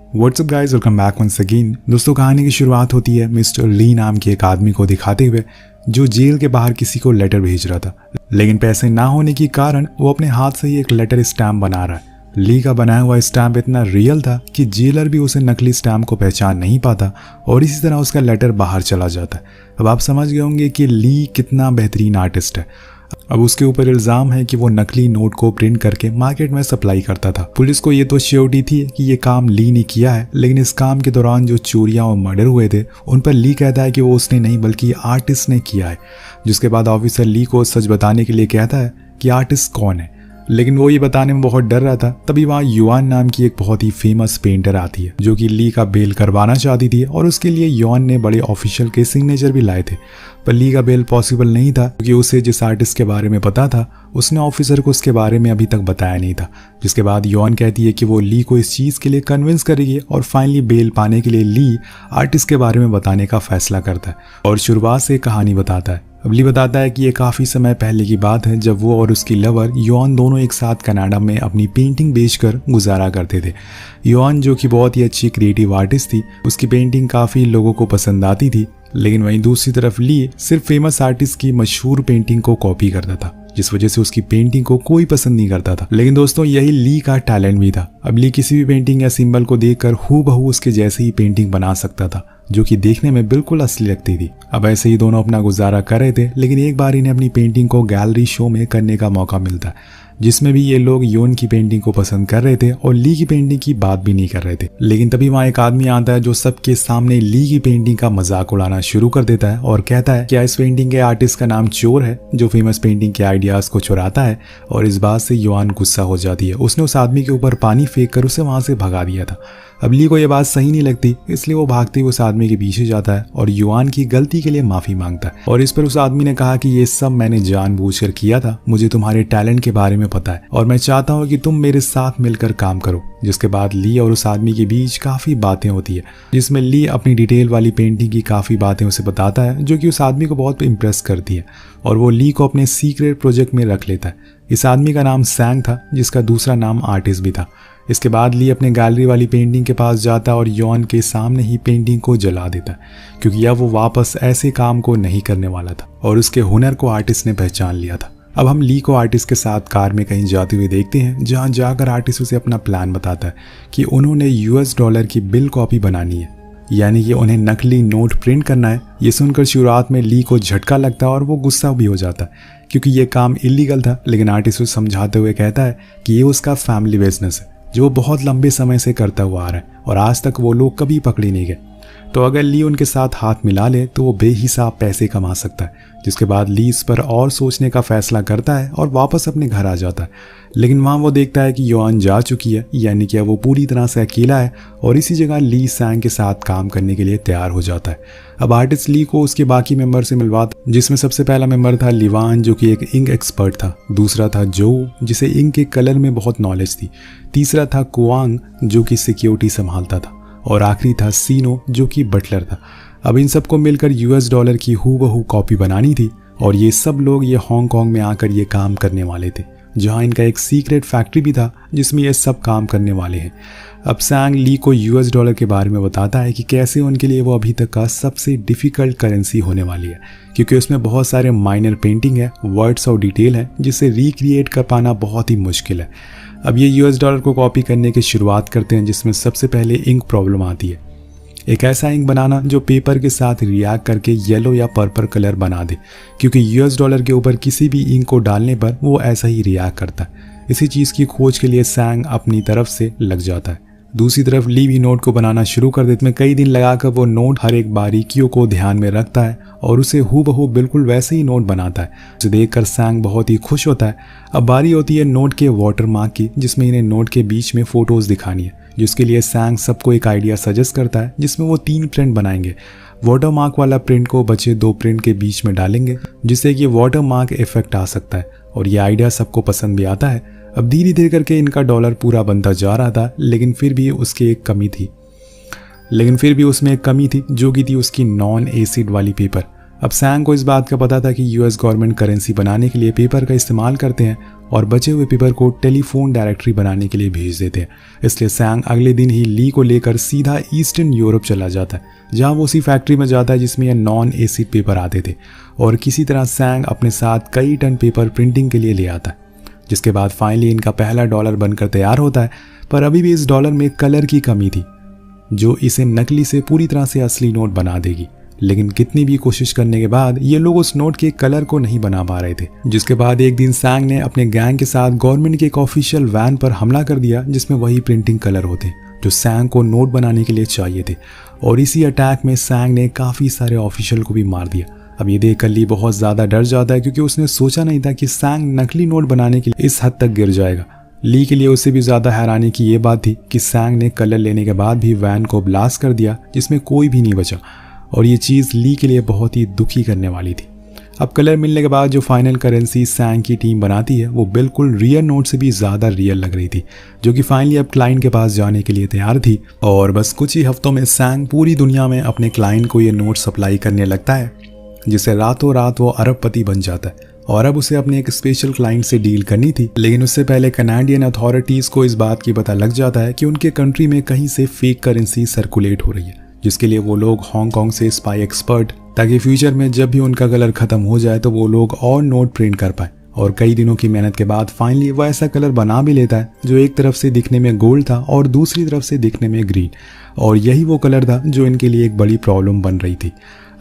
WhatsApp guys, welcome back once again. दोस्तों, कहानी की शुरुआत होती है मिस्टर ली नाम के एक आदमी को दिखाते हुए जो जेल के बाहर किसी को लेटर भेज रहा था, लेकिन पैसे ना होने के कारण वो अपने हाथ से ही एक लेटर स्टैम्प बना रहा है। ली का बनाया हुआ स्टैम्प इतना रियल था कि जेलर भी उसे नकली स्टैम्प को पहचान नहीं पाता और इसी तरह उसका लेटर बाहर चला जाता है। अब आप समझ गए होंगे कि ली कितना बेहतरीन आर्टिस्ट है। अब उसके ऊपर इल्ज़ाम है कि वो नकली नोट को प्रिंट करके मार्केट में सप्लाई करता था। पुलिस को ये तो श्योरिटी थी कि ये काम ली ने किया है, लेकिन इस काम के दौरान जो चोरियां और मर्डर हुए थे उन पर ली कहता है कि वो उसने नहीं बल्कि आर्टिस्ट ने किया है। जिसके बाद ऑफिसर ली को सच बताने के लिए कहता है कि आर्टिस्ट कौन है, लेकिन वो ये बताने में बहुत डर रहा था। तभी वहाँ युआन नाम की एक बहुत ही फेमस पेंटर आती है जो कि ली का बेल करवाना चाहती थी और उसके लिए युआन ने बड़े ऑफिशियल के सिग्नेचर भी लाए थे। पर ली का बेल पॉसिबल नहीं था क्योंकि उसे जिस आर्टिस्ट के बारे में पता था उसने ऑफिसर को उसके बारे में अभी तक बताया नहीं था। जिसके बाद युआन कहती है कि वो ली को इस चीज़ के लिए कन्विंस करेगी और फाइनली बेल पाने के लिए ली आर्टिस्ट के बारे में बताने का फैसला करता है और शुरुआत से कहानी बताता है। अब ली बताता है कि ये काफ़ी समय पहले की बात है जब वो और उसकी लवर युआन दोनों एक साथ कनाडा में अपनी पेंटिंग बेचकर गुजारा करते थे। युआन जो कि बहुत ही अच्छी क्रिएटिव आर्टिस्ट थी, उसकी पेंटिंग काफ़ी लोगों को पसंद आती थी, लेकिन वहीं दूसरी तरफ ली सिर्फ फेमस आर्टिस्ट की मशहूर पेंटिंग को कॉपी करता था, जिस वजह से उसकी पेंटिंग को कोई पसंद नहीं करता था। लेकिन दोस्तों, यही ली का टैलेंट भी था। अब ली किसी भी पेंटिंग या सिंबल को देखकर हूबहू उसके जैसे ही पेंटिंग बना सकता था जो कि देखने में बिल्कुल असली लगती थी। अब ऐसे ही दोनों अपना गुजारा कर रहे थे, लेकिन एक बार इन्हें अपनी पेंटिंग को गैलरी शो में करने का मौका मिलता है जिसमें भी ये लोग योन की पेंटिंग को पसंद कर रहे थे और ली की पेंटिंग की बात भी नहीं कर रहे थे। लेकिन तभी वहाँ एक आदमी आता है जो सबके सामने ली की पेंटिंग का मजाक उड़ाना शुरू कर देता है और कहता है क्या इस पेंटिंग के आर्टिस्ट का नाम चोर है जो फेमस पेंटिंग के आइडियाज को चुराता है। और इस बात से युआन गुस्सा हो जाती है। उसने उस आदमी के ऊपर पानी फेंक कर उसे वहां से भगा दिया था। अब ली को यह बात सही नहीं लगती, इसलिए वो भागते हुए उस आदमी के पीछे जाता है और युआन की गलती के लिए माफी मांगता है। और इस पर उस आदमी ने कहा कि ये सब मैंने जानबूझकर किया था, मुझे तुम्हारे टैलेंट के बारे में पता है और मैं चाहता हूँ कि तुम मेरे साथ मिलकर काम करो। जिसके बाद ली और उस आदमी के बीच काफी बातें होती है, जिसमें ली अपनी डिटेल वाली पेंटिंग की काफी बातें उसे बताता है जो कि उस आदमी को बहुत इम्प्रेस करती है और वो ली को अपने सीक्रेट प्रोजेक्ट में रख लेता है। इस आदमी का नाम सैंग था जिसका दूसरा नाम आर्टिस्ट भी था। इसके बाद ली अपने गैलरी वाली पेंटिंग के पास जाता और युआन के सामने ही पेंटिंग को जला देता क्योंकि अब वो वापस ऐसे काम को नहीं करने वाला था और उसके हुनर को आर्टिस्ट ने पहचान लिया था। अब हम ली को आर्टिस्ट के साथ कार में कहीं जाते हुए देखते हैं, जहां जाकर आर्टिस्ट उसे अपना प्लान बताता है कि उन्होंने $US की बिल कॉपी बनानी है, यानी कि उन्हें नकली नोट प्रिंट करना है। ये सुनकर शुरुआत में ली को झटका लगता है और वो गुस्सा भी हो जाता है क्योंकि ये काम इलीगल था, लेकिन आर्टिस्ट उसे समझाते हुए कहता है कि ये उसका फैमिली बिजनेस है जो वो बहुत लंबे समय से करता हुआ आ रहा है और आज तक वो लोग कभी पकड़े नहीं गए। तो अगर ली उनके साथ हाथ मिला ले तो वो बेहिसाब पैसे कमा सकता है। जिसके बाद ली इस पर और सोचने का फैसला करता है और वापस अपने घर आ जाता है, लेकिन वहाँ वो देखता है कि युआन जा चुकी है, यानी कि वो पूरी तरह से अकेला है और इसी जगह ली सैंग के साथ काम करने के लिए तैयार हो जाता है। अब आर्टिस्ट ली को उसके बाकी मेंबर से मिलवाता, जिसमें सबसे पहला मेंबर था लिवान जो कि एक इंक एक्सपर्ट था, दूसरा था जो जिसे इंक के कलर में बहुत नॉलेज थी, तीसरा था कुआंग जो कि सिक्योरिटी संभालता था और आखिरी था सीनो जो कि बटलर था। अब इन सबको मिलकर $US की हूबहू कॉपी बनानी थी और ये सब लोग ये हांगकांग में आकर ये काम करने वाले थे, जहां इनका एक सीक्रेट फैक्ट्री भी था जिसमें ये सब काम करने वाले हैं। अब सैंग ली को $US के बारे में बताता है कि कैसे उनके लिए वो अभी तक का सबसे डिफिकल्ट करेंसी होने वाली है क्योंकि उसमें बहुत सारे माइनर पेंटिंग है, वर्ड्स और डिटेल है जिसे रिक्रिएट कर पाना बहुत ही मुश्किल है। अब ये $US को कॉपी करने की शुरुआत करते हैं, जिसमें सबसे पहले इंक प्रॉब्लम आती है। एक ऐसा इंक बनाना जो पेपर के साथ रिएक्ट करके येलो या पर्पल कलर बना दे, क्योंकि $US के ऊपर किसी भी इंक को डालने पर वो ऐसा ही रिएक्ट करता है। इसी चीज़ की खोज के लिए सैंग अपनी तरफ से लग जाता है। दूसरी तरफ ली भी नोट को बनाना शुरू कर देते हैं। कई दिन लगाकर वो नोट हर एक बारीकियों को ध्यान में रखता है और उसे हूबहू बिल्कुल वैसे ही नोट बनाता है। उसे देखकर सैंग बहुत ही खुश होता है। अब बारी होती है नोट के वाटरमार्क की, जिसमें इन्हें नोट के बीच में फोटोज दिखानी है, जिसके लिए सैंग सबको एक आइडिया सजेस्ट करता है जिसमें वो 3 प्रिंट बनाएंगे। वाटरमार्क वाला प्रिंट को बचे 2 प्रिंट के बीच में डालेंगे जिससे कि वाटरमार्क इफेक्ट आ सकता है और ये आइडिया सबको पसंद भी आता है। अब धीरे धीरे करके इनका डॉलर पूरा बनता जा रहा था, लेकिन फिर भी उसमें एक कमी थी जो कि थी उसकी नॉन एसिड वाली पेपर। अब सैंग को इस बात का पता था कि यूएस गवर्नमेंट करेंसी बनाने के लिए पेपर का इस्तेमाल करते हैं और बचे हुए पेपर को टेलीफोन डायरेक्टरी बनाने के लिए भेज देते हैं। इसलिए सैंग अगले दिन ही ली को लेकर सीधा ईस्टर्न यूरोप चला जाता है, जहां वो उसी फैक्ट्री में जाता है जिसमें यह नॉन एसिड पेपर आते थे, और किसी तरह सैंग अपने साथ कई टन पेपर प्रिंटिंग के लिए ले आता है। जिसके बाद फाइनली इनका पहला डॉलर बनकर तैयार होता है, पर अभी भी इस डॉलर में कलर की कमी थी जो इसे नकली से पूरी तरह से असली नोट बना देगी। लेकिन कितनी भी कोशिश करने के बाद ये लोग उस नोट के कलर को नहीं बना पा रहे थे। जिसके बाद एक दिन सैंग ने अपने गैंग के साथ गवर्नमेंट के एक ऑफिशियल वैन पर हमला कर दिया जिसमें वही प्रिंटिंग कलर होते जो सैंग को नोट बनाने के लिए चाहिए थे, और इसी अटैक में सैंग ने काफ़ी सारे ऑफिशियल को भी मार दिया। अब ये देखकर ली बहुत ज़्यादा डर जाता है क्योंकि उसने सोचा नहीं था कि सैंग नकली नोट बनाने के लिए इस हद तक गिर जाएगा। ली के लिए उससे भी ज़्यादा हैरानी की ये बात थी कि सैंग ने कलर लेने के बाद भी वैन को ब्लास्ट कर दिया जिसमें कोई भी नहीं बचा, और ये चीज़ ली के लिए बहुत ही दुखी करने वाली थी। अब कलर मिलने के बाद जो फाइनल करेंसी सैंग की टीम बनाती है वो बिल्कुल रियल नोट से भी ज़्यादा रियल लग रही थी, जो कि फाइनली अब क्लाइंट के पास जाने के लिए तैयार थी। और बस कुछ ही हफ्तों में सैंग पूरी दुनिया में अपने क्लाइंट को ये नोट सप्लाई करने लगता है, जिससे रातों रात वो अरबपति बन जाता है। और अब उसे अपने एक स्पेशल क्लाइंट से डील करनी थी, लेकिन उससे पहले कनाडियन अथॉरिटीज़ को इस बात की पता लग जाता है कि उनके कंट्री में कहीं से फेक करेंसी सर्कुलेट हो रही है, जिसके लिए वो लोग हांगकांग से स्पाई एक्सपर्ट, ताकि फ्यूचर में जब भी उनका कलर खत्म हो जाए तो वो लोग और नोट प्रिंट कर पाए। और कई दिनों की मेहनत के बाद फाइनली वो ऐसा कलर बना भी लेता है जो एक तरफ से दिखने में गोल्ड था और दूसरी तरफ से दिखने में ग्रीन, और यही वो कलर था जो इनके लिए एक बड़ी प्रॉब्लम बन रही थी।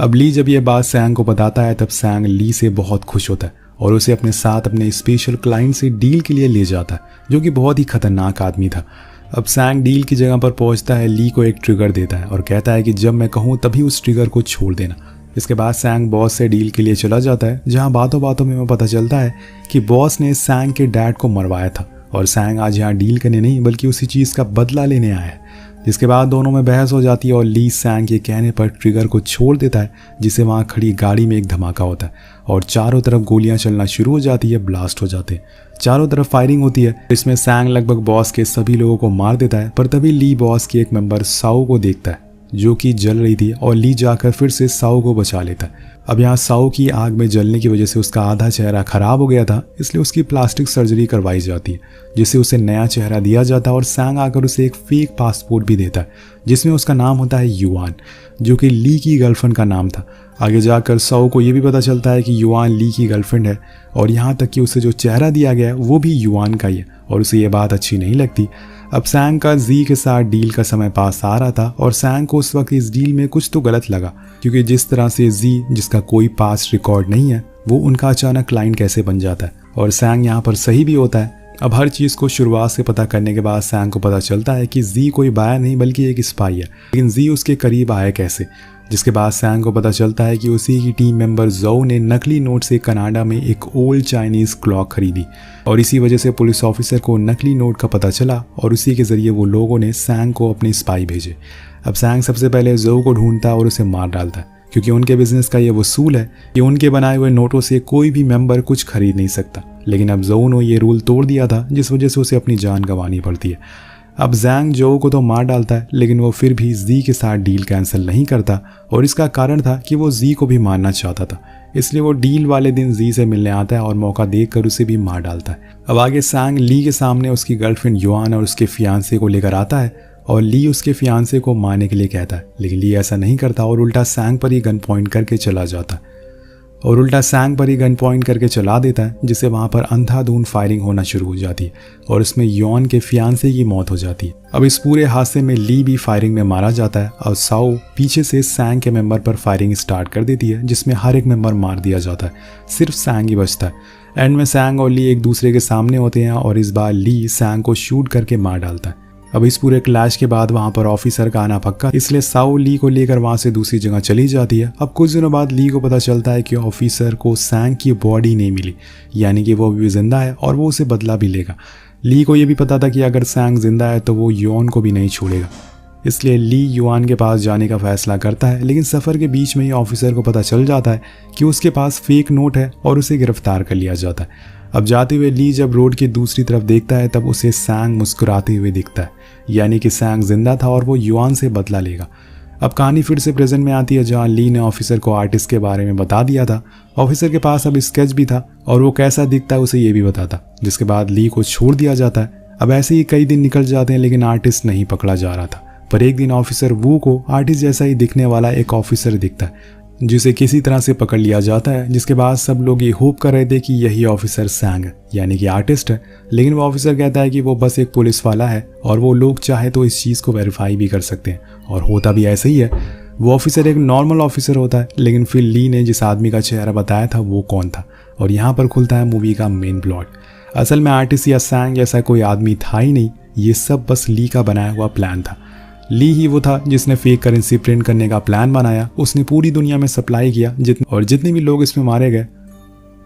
अब ली जब ये बात सैंग को बताता है तब सैंग ली से बहुत खुश होता है और उसे अपने साथ अपने स्पेशल क्लाइंट से डील के लिए ले जाता है, जो कि बहुत ही खतरनाक आदमी था। अब सैंग डील की जगह पर पहुंचता है, ली को एक ट्रिगर देता है और कहता है कि जब मैं कहूं तभी उस ट्रिगर को छोड़ देना। इसके बाद सैंग बॉस से डील के लिए चला जाता है, जहां बातों बातों में पता चलता है कि बॉस ने सैंग के डैड को मरवाया था और सैंग आज यहाँ डील करने नहीं बल्कि उसी चीज़ का बदला लेने आया है। जिसके बाद दोनों में बहस हो जाती है और ली सैंग के कहने पर ट्रिगर को छोड़ देता है, जिससे वहाँ खड़ी गाड़ी में एक धमाका होता है और चारों तरफ गोलियां चलना शुरू हो जाती है, ब्लास्ट हो जाते हैं, चारों तरफ फायरिंग होती है। इसमें सैंग लगभग बॉस के सभी लोगों को मार देता है, पर तभी ली बॉस की एक मेंबर साओ को देखता है जो कि जल रही थी, और ली जाकर फिर से साओ को बचा लेता है। अब यहाँ साओ की आग में जलने की वजह से उसका आधा चेहरा खराब हो गया था, इसलिए उसकी प्लास्टिक सर्जरी करवाई जाती है, जिससे उसे नया चेहरा दिया जाता है और सैंग आकर उसे एक फेक पासपोर्ट भी देता है जिसमें उसका नाम होता है युआन, जो कि ली की गर्लफ्रेंड का नाम था। आगे जाकर साओ को ये भी पता चलता है कि युआन ली की गर्लफ्रेंड है, और यहाँ तक कि उसे जो चेहरा दिया गया है वो भी युआन का ही है, और उसे ये बात अच्छी नहीं लगती। अब सैंग का जी के साथ डील का समय पास आ रहा था और सैंग को उस वक्त इस डील में कुछ तो गलत लगा, क्योंकि जिस तरह से जी, जिसका कोई पास्ट रिकॉर्ड नहीं है, वो उनका अचानक क्लाइंट कैसे बन जाता है, और सैंग यहाँ पर सही भी होता है। अब हर चीज़ को शुरुआत से पता करने के बाद सैंग को पता चलता है कि जी कोई बाया नहीं बल्कि एक स्पाई है, लेकिन जी उसके करीब आया कैसे। जिसके बाद सैंग को पता चलता है कि उसी की टीम मेंबर जोउ ने नकली नोट से कनाडा में एक ओल्ड चाइनीज़ क्लॉक खरीदी, और इसी वजह से पुलिस ऑफिसर को नकली नोट का पता चला और उसी के ज़रिए वो लोगों ने सैंग को अपने स्पाई भेजे। अब सैंग सबसे पहले जोउ को ढूंढता है और उसे मार डालता है, क्योंकि उनके बिजनेस का ये वसूल है कि उनके बनाए हुए नोटों से कोई भी मेंबर कुछ खरीद नहीं सकता। लेकिन अब जोउ ने ये रूल तोड़ दिया था, जिस वजह से उसे अपनी जान गंवानी पड़ती है। अब जैंग जोउ को तो मार डालता है, लेकिन वो फिर भी जी के साथ डील कैंसिल नहीं करता, और इसका कारण था कि वो जी को भी मारना चाहता था। इसलिए वो डील वाले दिन जी से मिलने आता है और मौका देखकर उसे भी मार डालता है। अब आगे सैंग ली के सामने उसकी गर्लफ्रेंड युआन और उसके फियांसे को लेकर आता है, और ली उसके फियांसे को मारने के लिए कहता है, लेकिन ली ऐसा नहीं करता और उल्टा सैंग पर ही गन पॉइंट करके चला देता है, जिससे वहाँ पर अंधाधुंध फायरिंग होना शुरू हो जाती है और इसमें युआन के फियांसे की मौत हो जाती है। अब इस पूरे हादसे में ली भी फायरिंग में मारा जाता है और साओ पीछे से सैंग के मेंबर पर फायरिंग स्टार्ट कर देती है, जिसमें हर एक मेंबर मार दिया जाता है, सिर्फ सैंग ही बचता है। एंड में सैंग और ली एक दूसरे के सामने होते हैं और इस बार ली सैंग को शूट करके मार डालता है। अब इस पूरे क्लैश के बाद वहाँ पर ऑफिसर का आना पक्का, इसलिए साओ ली को लेकर वहाँ से दूसरी जगह चली जाती है। अब कुछ दिनों बाद ली को पता चलता है कि ऑफिसर को सैंग की बॉडी नहीं मिली, यानी कि वो भी जिंदा है और वो उसे बदला भी लेगा। ली को ये भी पता था कि अगर सैंग जिंदा है तो वो युआन को भी नहीं छोड़ेगा, इसलिए ली युआन के पास जाने का फैसला करता है। लेकिन सफ़र के बीच में ही ऑफिसर को पता चल जाता है कि उसके पास फेक नोट है और उसे गिरफ्तार कर लिया जाता है। अब जाते हुए ली जब रोड की दूसरी तरफ देखता है तब उसे सैंग मुस्कुराते हुए दिखता है, यानी कि सैंग जिंदा था और वो युआन से बदला लेगा। अब कहानी फिर से प्रेजेंट में आती है, जहाँ ली ने ऑफिसर को आर्टिस्ट के बारे में बता दिया था। ऑफिसर के पास अब स्केच भी था और वो कैसा दिखता है उसे ये भी बताता, जिसके बाद ली को छोड़ दिया जाता है। अब ऐसे ही कई दिन निकल जाते हैं, लेकिन आर्टिस्ट नहीं पकड़ा जा रहा था। पर एक दिन ऑफिसर वू को आर्टिस्ट जैसा ही दिखने वाला एक ऑफिसर दिखता है, जिसे किसी तरह से पकड़ लिया जाता है। जिसके बाद सब लोग ये होप कर रहे थे कि यही ऑफिसर सैंग यानी कि आर्टिस्ट है, लेकिन वो ऑफिसर कहता है कि वो बस एक पुलिस वाला है और वो लोग चाहे तो इस चीज़ को वेरीफाई भी कर सकते हैं। और होता भी ऐसे ही है। वो ऑफिसर एक नॉर्मल ऑफिसर होता है, लेकिन फिर ली ने जिस आदमी का चेहरा बताया था वो कौन था, और यहाँ पर खुलता है मूवी का मेन प्लॉट। असल में आर्टिस्ट या सैंग जैसा कोई आदमी था ही नहीं, ये सब बस ली का बनाया हुआ प्लान था। ली ही वो था जिसने फेक करेंसी प्रिंट करने का प्लान बनाया। उसने पूरी दुनिया में सप्लाई किया, जितने भी लोग इसमें मारे गए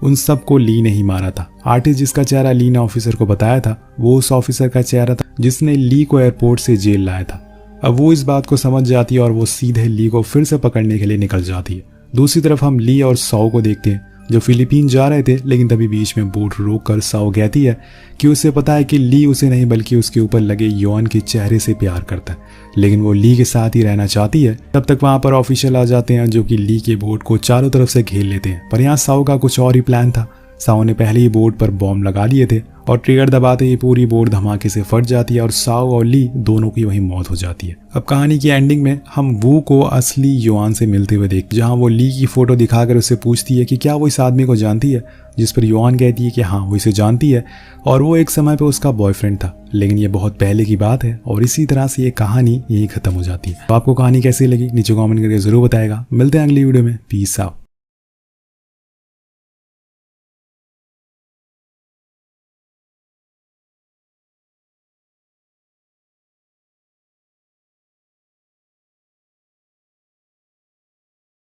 उन सबको ली ने ही मारा था। आर्टिस्ट जिसका चेहरा ली ने ऑफिसर को बताया था, वो उस ऑफिसर का चेहरा था जिसने ली को एयरपोर्ट से जेल लाया था। अब वो इस बात को समझ जाती है और वो सीधे ली को फिर से पकड़ने के लिए निकल जाती है। दूसरी तरफ हम ली और सौ को देखते हैं, जो फिलीपीन जा रहे थे, लेकिन तभी बीच में बोट रोक कर साओ कहती है कि उसे पता है कि ली उसे नहीं बल्कि उसके ऊपर लगे योन के चेहरे से प्यार करता है, लेकिन वो ली के साथ ही रहना चाहती है। तब तक वहां पर ऑफिशियल आ जाते हैं जो कि ली के बोट को चारों तरफ से घेर लेते हैं। पर यहाँ साओ का कुछ और ही प्लान था। साओ ने पहले ही बोट पर बॉम्ब लगा लिए थे और ट्रिगर दबाते ही पूरी बोट धमाके से फट जाती है और साओ और ली दोनों की वहीं मौत हो जाती है। अब कहानी की एंडिंग में हम वू को असली युआन से मिलते हुए देखते, जहां वो ली की फोटो दिखाकर उससे पूछती है कि क्या वो इस आदमी को जानती है, जिस पर युआन कहती है कि हाँ वो इसे जानती है और वो एक समय पे उसका बॉयफ्रेंड था, लेकिन ये बहुत पहले की बात है। और इसी तरह से ये कहानी यहीं खत्म हो जाती है। तो आपको कहानी कैसी लगी नीचे कमेंट करके जरूर बताएगा। मिलते हैं अगली वीडियो में। Peace out.